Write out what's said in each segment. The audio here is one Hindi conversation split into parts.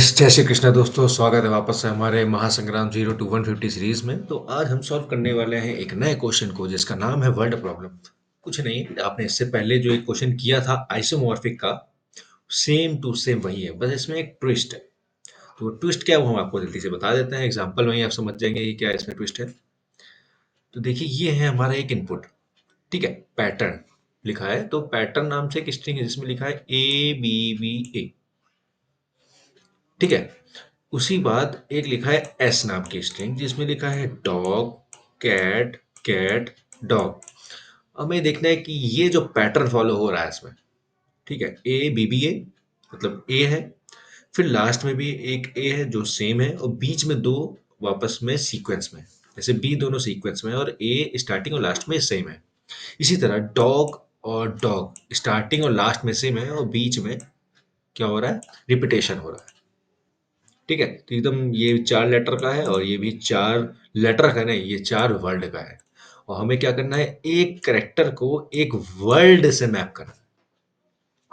जय श्री कृष्णा दोस्तों, स्वागत है वापस से हमारे महासंग्राम 0 to 150 सीरीज में। तो आज हम सॉल्व करने वाले हैं एक नए क्वेश्चन को जिसका नाम है वर्ल्ड प्रॉब्लम। कुछ नहीं, आपने इससे पहले जो एक क्वेश्चन किया था आइसोमॉर्फिक का, सेम टू सेम वही है, बस इसमें एक ट्विस्ट है। तो ट्विस्ट क्या है वो हम आपको जल्दी से बता देते हैं, एग्जाम्पल में ही आप समझ जाएंगे कि क्या इसमें ट्विस्ट है। तो देखिए, ये है हमारा एक इनपुट, ठीक है, पैटर्न लिखा है। तो पैटर्न नाम से एक स्ट्रिंग है जिसमें लिखा है ABBA, ठीक है। उसी बाद एक लिखा है एस नाम की स्ट्रिंग जिसमें लिखा है डॉग, कैट, कैट, डॉग। हमें देखना है कि ये जो पैटर्न फॉलो हो रहा है इसमें, ठीक है, ABBA मतलब ए है, फिर लास्ट में भी एक ए है जो सेम है, और बीच में दो वापस में सीक्वेंस में, जैसे बी दोनों सीक्वेंस में और ए स्टार्टिंग और लास्ट में सेम है। इसी तरह डॉग और डॉग स्टार्टिंग और लास्ट में सेम है और बीच में क्या हो रहा है, रिपीटेशन हो रहा है, ठीक है। तो एकदम ये 4 लेटर का है और ये भी 4 लेटर का नहीं, ये 4 वर्ड का है। और हमें क्या करना है, एक कैरेक्टर को एक वर्ड से मैप करना है।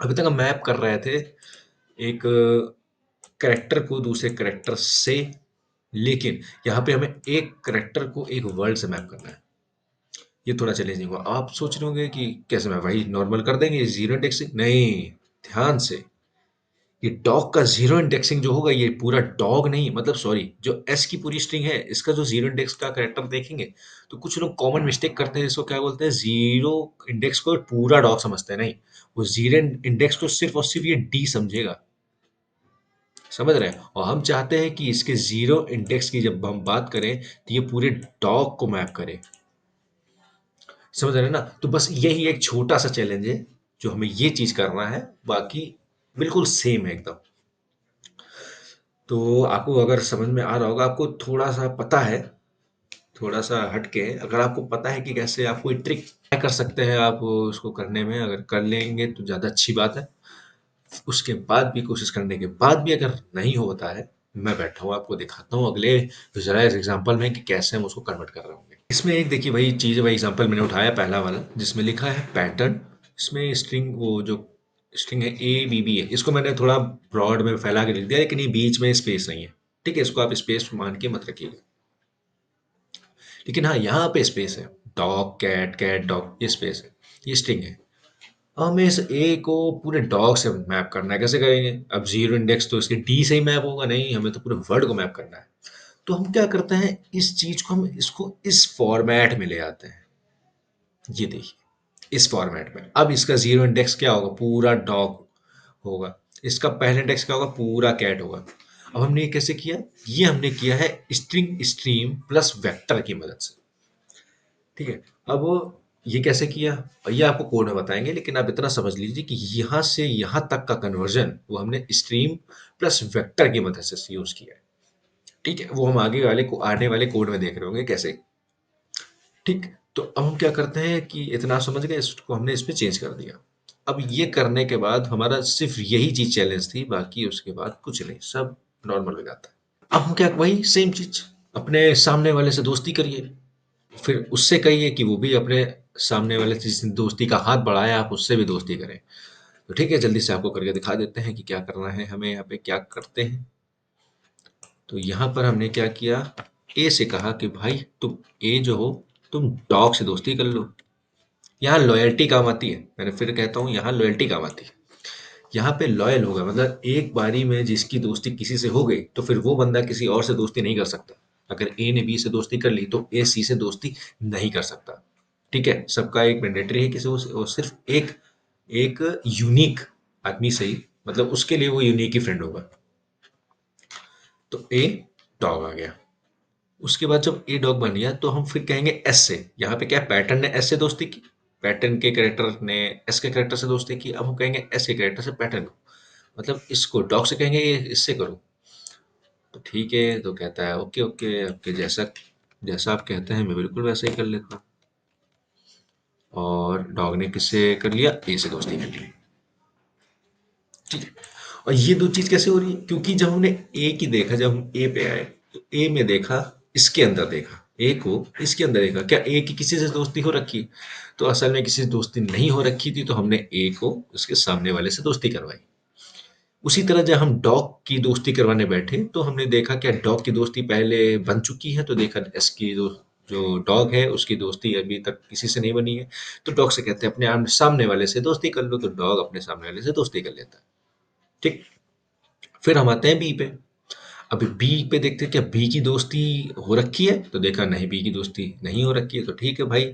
अभी तक हम मैप कर रहे थे एक कैरेक्टर को दूसरे कैरेक्टर से, लेकिन यहाँ पे हमें एक कैरेक्टर को एक वर्ड से मैप करना है। ये थोड़ा चैलेंजिंग हुआ। आप सोच रहे होंगे कि कैसे मैं भाई नॉर्मल कर देंगे, जीरो इंडेक्सिंग नहीं, ध्यान से। ये डॉग का जीरो इंडेक्सिंग जो होगा, ये पूरा डॉग नहीं, मतलब सॉरी, जो एस की पूरी स्ट्रिंग है इसका जो जीरो इंडेक्स का कैरेक्टर देखेंगे तो कुछ लोग कॉमन मिस्टेक करते हैं, इसको क्या बोलते हैं, जीरो इंडेक्स को पूरा डॉग समझते हैं। नहीं, वो जीरो इंडेक्स को सिर्फ और सिर्फ ये डी समझेगा, समझ रहे हैं। और हम चाहते हैं कि इसके जीरो इंडेक्स की जब हम बात करें तो ये पूरे डॉग को मैप करे, समझ रहे हैं ना। तो बस यही एक छोटा सा चैलेंज है जो हमें ये चीज करना है, बाकी बिल्कुल सेम है एकदम। तो आपको अगर समझ में आ रहा होगा, आपको थोड़ा सा पता है, थोड़ा सा हटके, अगर आपको पता है कि कैसे आप कोई ट्रिक क्या कर सकते हैं आप उसको करने में, अगर कर लेंगे तो ज़्यादा अच्छी बात है। उसके बाद भी, कोशिश करने के बाद भी अगर नहीं होता है, मैं बैठा हूँ आपको दिखाता हूँ अगले जरा इस एग्जाम्पल में कि कैसे हम उसको कन्वर्ट कर रहे होंगे। इसमें एक देखिए वही चीज़, वही एग्जाम्पल मैंने उठाया पहला वाला जिसमें लिखा है पैटर्न। इसमें स्ट्रिंग, वो जो स्ट्रिंग है ABB है, इसको मैंने थोड़ा ब्रॉड में फैला के लिख दिया, लेकिन ये बीच में स्पेस नहीं है, ठीक है, इसको आप स्पेस मान के मत रखिएगा। लेकिन हाँ, यहाँ पे स्पेस है, डॉग, कैट, कैट, डॉग, ये स्पेस है, ये स्ट्रिंग है। हमें इस ए को पूरे डॉग से मैप करना है। कैसे करेंगे, अब जीरो इंडेक्स तो इसके डी से ही मैप होगा नहीं, हमें तो पूरे वर्ड को मैप करना है। तो हम क्या करते हैं, इस चीज को हम इसको इस फॉर्मेट में ले आते हैं। ये देखिए, इस फॉर्मेट में अब इसका जीरो इंडेक्स क्या होगा, पूरा डॉग होगा। इसका पहला इंडेक्स क्या होगा, पूरा कैट होगा। अब हमने ये कैसे किया, ये हमने किया है स्ट्रिंग स्ट्रीम प्लस वेक्टर की मदद से, ठीक है। अब ये कैसे किया, ये आपको कोड में बताएंगे, लेकिन आप इतना समझ लीजिए कि यहाँ से यहाँ तक का कन्वर्जन वो हमने स्ट्रीम प्लस वेक्टर की मदद से यूज किया है, ठीक है। वो हम आगे वाले को आने वाले कोड में देख रहे होंगे कैसे, ठीक। तो अब हम क्या करते हैं कि इतना समझ गए, इसको हमने इसमें चेंज कर दिया। अब ये करने के बाद हमारा सिर्फ यही चीज चैलेंज थी, बाकी उसके बाद कुछ नहीं, सब नॉर्मल हो जाता है। अब हम क्या, वही सेम चीज, अपने सामने वाले से दोस्ती करिए, फिर उससे कहिए कि वो भी अपने सामने वाले से जिसने दोस्ती का हाथ बढ़ाया आप उससे भी दोस्ती करें। तो ठीक है, जल्दी से आपको करके दिखा देते हैं कि क्या करना है, हमें यहाँ पे क्या करते हैं। तो यहाँ पर हमने क्या किया, ए से कहा कि भाई तुम ए जो हो, तुम डॉग से दोस्ती कर लो। यहाँ लॉयल्टी काम आती है, मैंने फिर कहता हूँ यहाँ लॉयल्टी काम आती है। यहाँ पे लॉयल होगा मतलब एक बारी में जिसकी दोस्ती किसी से हो गई तो फिर वो बंदा किसी और से दोस्ती नहीं कर सकता। अगर ए ने बी से दोस्ती कर ली तो ए सी से दोस्ती नहीं कर सकता, ठीक है। सबका एक मैंडेटरी है कि वो सिर्फ एक एक यूनिक आदमी से ही, मतलब उसके लिए वो यूनिक ही फ्रेंड होगा। तो ए डॉग आ गया। उसके बाद जब ए डॉग बन गया तो हम फिर कहेंगे एस से, यहाँ पे क्या पैटर्न ने एस से दोस्ती की, पैटर्न के कैरेक्टर ने एस के कैरेक्टर से दोस्ती की। अब हम कहेंगे एस के कैरेक्टर से पैटर्न को, मतलब इसको डॉग से कहेंगे ये इससे करो। तो ठीक है, तो कहता है ओके ओके, आपके जैसा जैसा आप कहते हैं मैं बिल्कुल वैसा ही कर लेता हूँ। और डॉग ने किससे कर लिया, ए से दोस्ती कर ली, ठीक है। और ये दो चीज कैसे हो रही है, क्योंकि जब हमने ए की देखा, जब हम ए पे आए तो ए में देखा, इसके अंदर देखा, ए को इसके अंदर देखा, क्या ए की किसी से दोस्ती हो रखी, तो असल में किसी से दोस्ती नहीं हो रखी थी, तो हमने ए को उसके सामने वाले से दोस्ती करवाई। उसी तरह जब हम डॉग की दोस्ती करवाने बैठे तो हमने देखा क्या डॉग की दोस्ती पहले बन चुकी है, तो देखा इसकी जो जो डॉग है उसकी दोस्ती अभी तक किसी से नहीं बनी है। तो डॉग से कहते हैं अपने सामने वाले से दोस्ती कर लो, तो डॉग अपने सामने वाले से दोस्ती कर लेता है। ठीक। फिर हम आते हैं बी पे। अभी बी पे देखते हैं क्या बी की दोस्ती हो रखी है, तो देखा नहीं बी की दोस्ती नहीं हो रखी है, तो ठीक है भाई,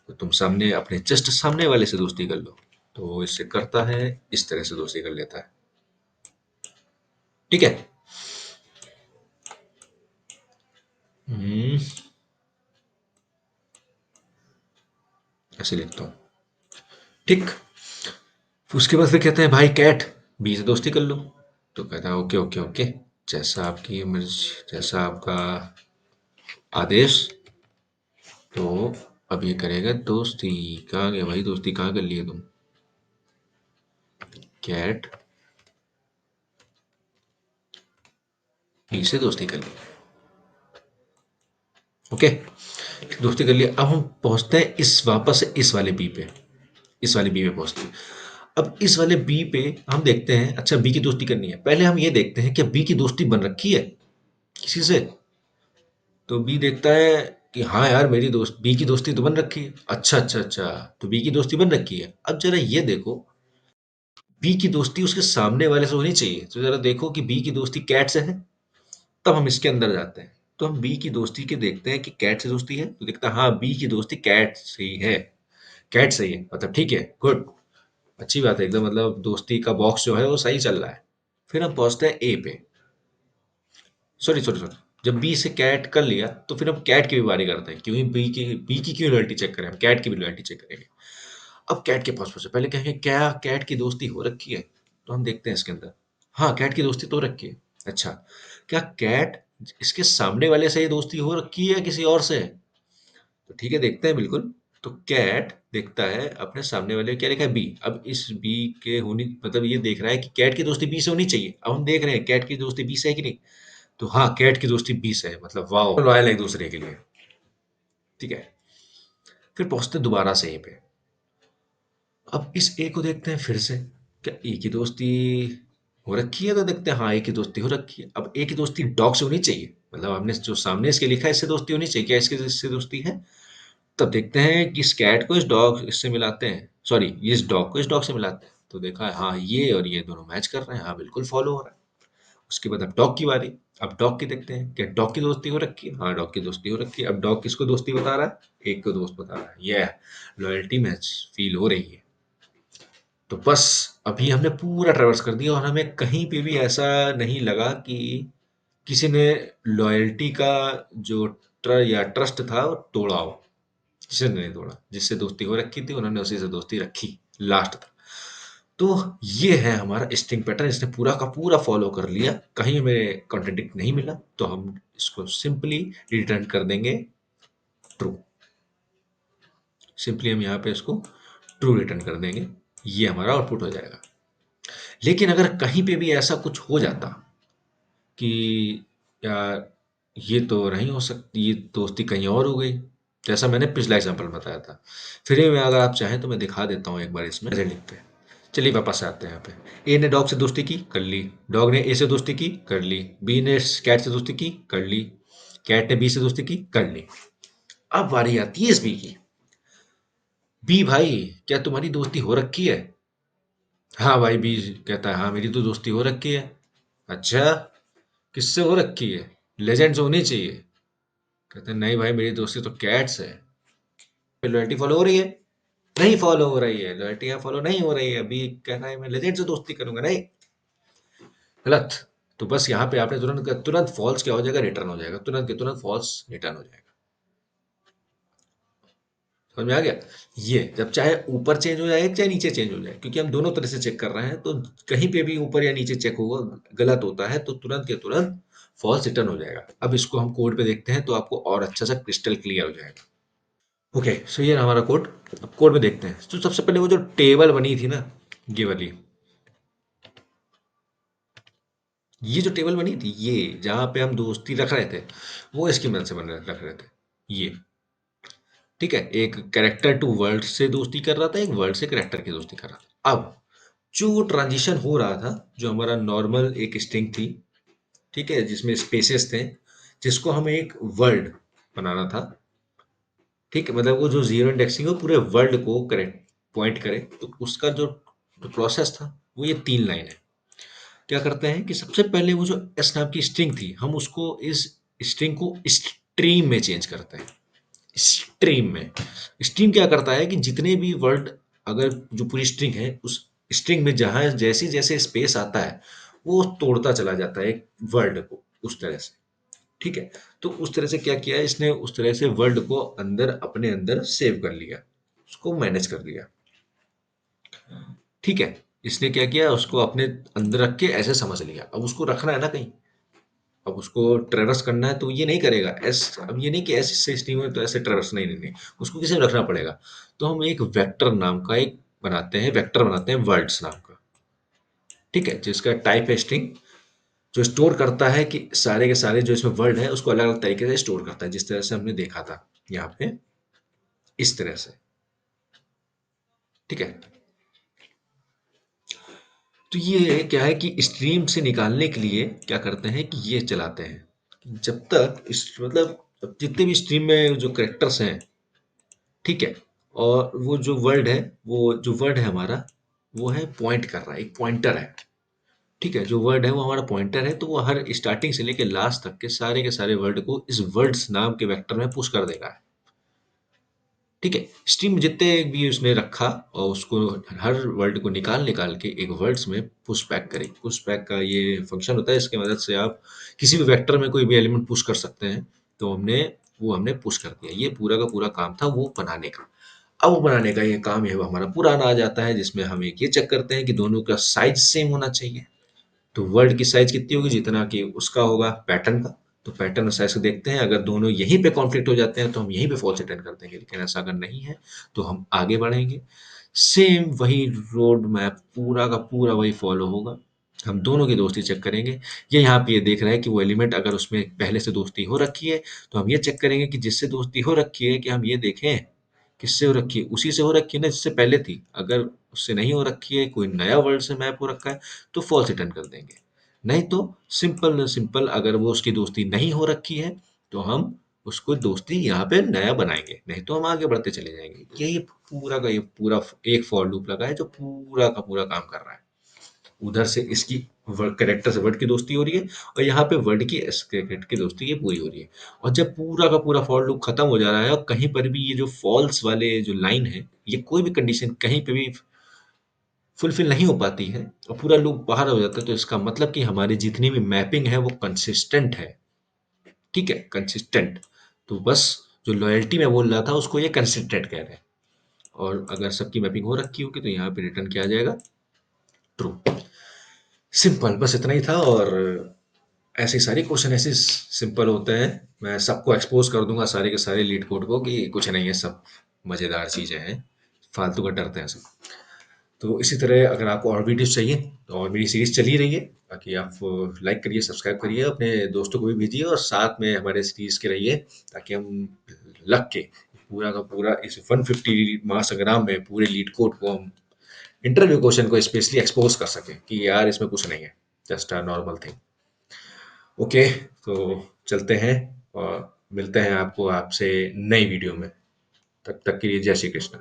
तो तुम सामने अपने जस्ट सामने वाले से दोस्ती कर लो। तो वो इससे करता है, इस तरह से दोस्ती कर लेता है। ठीक है। हम्म, ऐसे लिखता हूँ। ठीक। उसके बाद फिर कहते हैं भाई कैट बी से दोस्ती कर लो। तो कहता है ओके ओके ओके, जैसा आपकी मर्जी, जैसा आपका आदेश। तो अब ये करेगा दोस्ती। कहाँ गया भाई, दोस्ती कहाँ कर लिए तुम? कैट बी से दोस्ती कर ली। ओके, दोस्ती कर लिया। अब हम पहुंचते हैं इस वापस से इस वाले बी पे। इस वाले बी पे पहुंचते हैं। अब इस वाले बी पे हम देखते हैं, अच्छा बी की दोस्ती करनी है, पहले हम ये देखते हैं कि बी की दोस्ती बन रखी है किसी से। तो बी देखता है कि हाँ यार मेरी दोस्त बी की दोस्ती तो बन रखी है। अच्छा अच्छा अच्छा, तो बी की दोस्ती बन रखी है। अब जरा ये देखो, बी की दोस्ती उसके सामने वाले से होनी चाहिए, तो जरा देखो कि बी की दोस्ती कैट से है। तब हम इसके अंदर जाते हैं, तो हम बी की दोस्ती के देखते हैं कि कैट से दोस्ती है, तो देखता है हाँ बी की दोस्ती कैट से ही है। कैट सही है, मतलब ठीक है, गुड। अच्छी बात है एकदम, मतलब दोस्ती का बॉक्स जो है वो सही चल रहा है। फिर हम पहुंचते हैं ए पे। सॉरी सॉरी सॉरी, जब बी से कैट कर लिया तो फिर हम कैट की भी बारी करते हैं, क्योंकि बी की क्यों लॉयल्टी चेक करें, हम कैट की भी लॉयल्टी चेक करेंगे। अब कैट के पास पहुंचे, पहले कहेंगे क्या कैट की दोस्ती हो रखी है, तो हम देखते हैं इसके अंदर। हाँ कैट की दोस्ती तो हो रखी है। अच्छा, क्या कैट इसके सामने वाले से ये दोस्ती हो रखी है या किसी और से है? तो ठीक है, देखते हैं बिल्कुल। तो कैट देखता है अपने सामने वाले, क्या लिखा है बी। अब इस बी के होनी मतलब ये देख रहा है कि कैट की दोस्ती बी से होनी चाहिए। अब हम देख रहे हैं कैट की दोस्ती बी से है कि नहीं। तो हाँ कैट की दोस्ती बी से है, मतलब वाह लॉयल है एक दूसरे के लिए। ठीक है। फिर पहुंचते हैं दोबारा से ए पे। अब इस ए को देखते हैं फिर से, क्या ए की दोस्ती हो रखी है, तो देखते हैं हाँ ए की दोस्ती हो रखी है। अब ए की दोस्ती डॉग से होनी चाहिए, मतलब हमने जो सामने इसके लिखा है इससे दोस्ती होनी चाहिए, क्या इसके इससे दोस्ती है? तब देखते हैं कि इस कैट को इस डॉग इससे मिलाते हैं, सॉरी इस डॉग को इस डॉग से मिलाते हैं, तो देखा है हाँ ये और ये दोनों मैच कर रहे हैं, हाँ बिल्कुल फॉलो हो रहा है। उसके बाद अब डॉग की बारी। अब डॉग की देखते हैं क्या डॉग की दोस्ती हो रखी है, हाँ डॉग की दोस्ती हो रखी है। अब डॉग किसको दोस्ती बता रहा है, एक को दोस्त बता रहा है, ये लॉयल्टी मैच फील हो रही है। तो बस अभी हमने पूरा ट्रैवर्स कर दिया और हमें कहीं पे भी ऐसा नहीं लगा कि किसी ने लॉयल्टी का जो या ट्रस्ट था वो तोड़ा हो। किसी ने नहीं तोड़ा, जिससे दोस्ती हो रखी थी उन्होंने उसी से दोस्ती रखी लास्ट तक। तो ये है हमारा स्टिंग पैटर्न, इसने पूरा का पूरा फॉलो कर लिया, कहीं हमें कॉन्ट्रडिक्ट नहीं मिला, तो हम इसको सिंपली रिटर्न कर देंगे ट्रू। सिंपली हम यहाँ पे इसको ट्रू रिटर्न कर देंगे, ये हमारा आउटपुट हो जाएगा। लेकिन अगर कहीं पे भी ऐसा कुछ हो जाता कि यार ये तो नहीं हो सकती, ये दोस्ती कहीं और हो गई, जैसा मैंने पिछला एग्जांपल बताया था। फिर ये मैं अगर आप चाहें तो मैं दिखा देता हूँ एक बार इसमें ऐसे लिखते हैं। चलिए वापस से आते हैं यहाँ पे। ए ने डॉग से दोस्ती की, कर ली। डॉग ने ए से दोस्ती की, कर ली। बी ने कैट से दोस्ती की, कर ली। कैट ने बी से दोस्ती की, कर ली। अब बारी आती है इस बी की। बी भाई, क्या तुम्हारी दोस्ती हो रखी है? हाँ भाई, बी कहता है हाँ मेरी तो दोस्ती हो रखी है। अच्छा, किससे हो रखी है? लेजेंड से होनी चाहिए। कहते हैं नहीं भाई मेरी दोस्ती तो कैट से है। लॉयल्टी फॉलो हो रही है? नहीं फॉलो हो रही है, लॉयल्टी यहाँ फॉलो नहीं हो रही है। अभी कह रहा है मैं लेजेंड से दोस्ती करूंगा, नहीं, गलत। तो बस यहाँ पे आपने तुरंत तुरंत फॉल्स क्या हो जाएगा, रिटर्न हो जाएगा, तुरंत के तुरंत फॉल्स रिटर्न हो जाएगा। समझ में आ गया? ये जब चाहे ऊपर चेंज हो जाए चाहे नीचे चेंज हो जाए, क्योंकि हम दोनों तरह से चेक कर रहे हैं, तो कहीं पे भी ऊपर या नीचे चेक होगा, गलत होता है तो तुरंत के तुरंत फॉल्स रिटर्न हो जाएगा। अब इसको हम कोड पे देखते हैं तो आपको और अच्छा सा क्रिस्टल क्लियर हो जाएगा। ओके, सो ये रहा हमारा कोड। अब कोड में देखते हैं, तो सबसे पहले वो जो टेबल बनी थी ना, ये वाली, ये जो टेबल बनी थी, ये जहाँ पे हम दोस्ती रख रहे थे, वो इसकी मदद से रख रहे थे। ये ठीक है, एक कैरेक्टर टू वर्ल्ड से दोस्ती कर रहा था, एक वर्ल्ड से कैरेक्टर की दोस्ती कर रहा था। अब जो ट्रांजिशन हो रहा था, जो हमारा नॉर्मल एक स्ट्रिंग थी, ठीक है, जिसमें स्पेसेस थे, जिसको हमें एक वर्ड बनाना था, ठीक है, मतलब वो जो जीरो इंडेक्सिंग है वो पूरे वर्ल्ड को करेक्ट पॉइंट करे, तो उसका जो प्रोसेस था वो ये 3 लाइन है। क्या करते हैं कि सबसे पहले वो जो एस नाम की स्ट्रिंग थी, हम उसको इस स्ट्रिंग को स्ट्रीम में चेंज करते हैं। स्ट्रीम में स्ट्रीम क्या करता है कि जितने भी वर्ड, अगर जो पूरी स्ट्रिंग है उस स्ट्रिंग में जहां जैसे जैसे स्पेस आता है वो तोड़ता चला जाता है वर्ड को उस तरह से, ठीक है। तो उस तरह से क्या किया है इसने, उस तरह से वर्ड को अंदर अपने अंदर सेव कर लिया, उसको मैनेज कर लिया, ठीक है। इसने क्या किया, उसको अपने अंदर रख के ऐसे समझ लिया। अब उसको रखना है ना कहीं, अब उसको ट्रेवर्स करना है तो ये नहीं करेगा एस, अब ये नहीं कि ऐसे से स्ट्रीम में तो ऐसे ट्रेवर्स, नहीं नहीं नहीं, उसको किसी में रखना पड़ेगा। तो हम एक वेक्टर नाम का एक बनाते हैं, वेक्टर बनाते हैं वर्ड्स नाम का, ठीक है, जिसका टाइप है स्ट्रिंग, जो स्टोर करता है कि सारे के सारे जो इसमें वर्ड है उसको अलग अलग तरीके से स्टोर करता है, जिस तरह से हमने देखा था यहाँ पे, इस तरह से, ठीक है। तो ये क्या है कि स्ट्रीम से निकालने के लिए क्या करते हैं कि ये चलाते हैं, जब तक इस मतलब अब जितने भी स्ट्रीम में जो करेक्टर्स हैं, ठीक है, और वो जो वर्ड है, वो जो वर्ड है हमारा, वो है पॉइंट कर रहा है, एक पॉइंटर है, ठीक है, जो वर्ड है वो हमारा पॉइंटर है, तो वो हर स्टार्टिंग से लेके लास्ट तक के सारे वर्ड को इस वर्ड्स नाम के वेक्टर में पुश कर देगा, ठीक है। स्ट्रिंग जितने भी उसने रखा और उसको हर वर्ड को निकाल निकाल के एक वर्ड्स में पुश बैक करे। पुश बैक का ये फंक्शन होता है, इसकी मदद से आप किसी भी वेक्टर में कोई भी एलिमेंट पुश कर सकते हैं। तो हमने पुश कर दिया, ये पूरा का पूरा काम था वो बनाने का। अब वो बनाने का ये काम है वो हमारा पुराना आ जाता है, जिसमें हम एक ये चेक करते हैं कि दोनों का साइज सेम होना चाहिए। तो वर्ड की साइज कितनी होगी, जितना कि उसका होगा पैटर्न का। तो पैटर्न और साइज को देखते हैं, अगर दोनों यहीं पे कॉन्फ्लिक्ट हो जाते हैं तो हम यहीं पे फॉल्स रिटर्न कर देंगे, लेकिन ऐसा अगर नहीं है तो हम आगे बढ़ेंगे। सेम वही रोड मैप पूरा का पूरा वही फॉलो होगा। हम दोनों की दोस्ती चेक करेंगे। ये यहाँ पे ये देख रहा है कि वो एलिमेंट अगर उसमें पहले से दोस्ती हो रखी है, तो हम ये चेक करेंगे कि जिससे दोस्ती हो रखी है, कि हम ये देखें किससे हो रखी है, उसी से हो रखी है ना जिससे पहले थी। अगर उससे नहीं हो रखी है, कोई नया वर्ड से मैप हो रखा है, तो फॉल्स रिटर्न कर देंगे। नहीं तो सिंपल सिंपल, अगर वो उसकी दोस्ती नहीं हो रखी है तो हम उसको दोस्ती यहाँ पे नया बनाएंगे, नहीं तो हम आगे बढ़ते चले जाएंगे। ये पूरा एक फॉर लूप लगा है जो पूरा का पूरा काम कर रहा है। उधर से इसकी वर्ड कैरेक्टर से वर्ड की दोस्ती हो रही है, और यहाँ पे वर्ड की कैरेक्टर की दोस्ती ये पूरी हो रही है। और जब पूरा का पूरा फॉर लूप खत्म हो जा रहा है और कहीं पर भी ये जो फॉल्स वाले जो लाइन है, ये कोई भी कंडीशन कहीं पे भी फुलफिल नहीं हो पाती है और पूरा लूप बाहर हो जाता है, तो इसका मतलब कि हमारी जितनी भी मैपिंग है वो कंसिस्टेंट है, ठीक है, कंसिस्टेंट। तो बस जो लॉयल्टी मैं बोल रहा था उसको ये कंसिस्टेंट कह रहे हैं। और अगर सबकी मैपिंग हो रखी होगी तो यहाँ पे रिटर्न किया जाएगा ट्रू। सिंपल, बस इतना ही था। और ऐसे सारे क्वेश्चन ऐसे सिंपल होते हैं। मैं सबको एक्सपोज कर दूंगा, सारे के सारे लीड कोड को, कि कुछ नहीं है, सब मजेदार चीजें हैं, फालतू का डरते हैं सब। तो इसी तरह अगर आपको और वीडियोस चाहिए तो और मेरी सीरीज चली रही है, बाकी आप लाइक करिए, सब्सक्राइब करिए, अपने दोस्तों को भी भेजिए और साथ में हमारे सीरीज के रहिए, ताकि हम लग के पूरा का पूरा इस 150 महासंग्राम में पूरे लीड कोड को हम इंटरव्यू क्वेश्चन को स्पेशली एक्सपोज कर सकें कि यार इसमें कुछ नहीं है, just a normal thing. Okay, तो चलते हैं और मिलते हैं आपको आपसे नई वीडियो में। तब तक के लिए जय श्री कृष्ण।